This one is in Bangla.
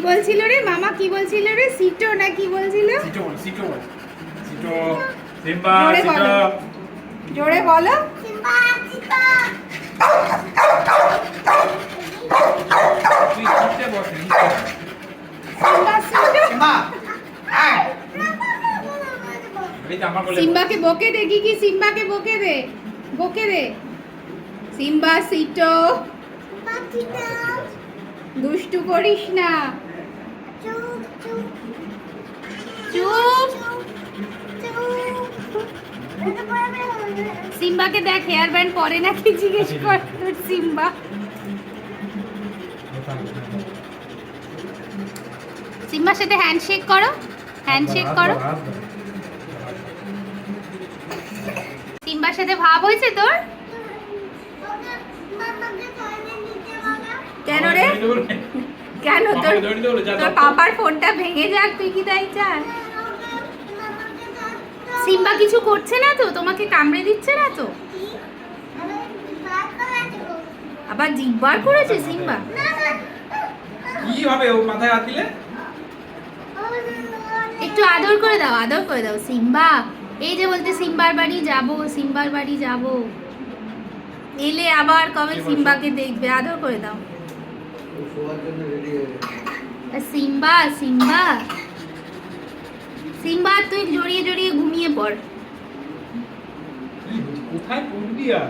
বলছিল রে মামা, কি বলছিল রে? সিটো না কি বলছিল? সিটো সিটো সিটো সিম্বা জোরে সিটো বলো, জোরে বলো। সিম্বা সিটো তুই নিচে বস নিচে সিম্বা সিটো। সিম্বা আয় এই জামা কোলে সিম্বাকে বকে দে, কি সিম্বাকে বকে দে, বকে দে। সিম্বা সিটো, সিম্বা সিটো দুষ্টু করিস না। চুপ চুপ চুপ। চুপ সিম্বাকে দেখ হেয়ার ব্যান্ড পরে নাকি জিজ্ঞেস কর তোর সিম্বা। সিম্বার সাথে হ্যান্ডশেক করো, হ্যান্ডশেক করো। সিম্বার সাথে ভাব হয়েছে তোর? মামাকে ফোনে নিতে বাবা কেন রে? কেন তোর তোর পাপার ফোনটা ভেঙে যাক, তুই কি তাই চাস? সিম্বা কিছু করছে না তো? তোমাকে কামড়ে দিচ্ছে না তো? আবার জিব্বার করেছে সিম্বা? কি হবে ও মাথায় হাত দিলে? একটু আদর করে দাও, আদর করে দাও। সিম্বা এই যে বলতে সিম্বার বাড়ি যাব, সিম্বার বাড়ি যাব, এলে আবার কবে সিম্বাকে দেখবে, আদর করে দাও। সিম্বা সিম্বা সিম্বা তুই জড়িয়ে জড়িয়ে ঘুমিয়ে পড়। কোথায় পড়বি আর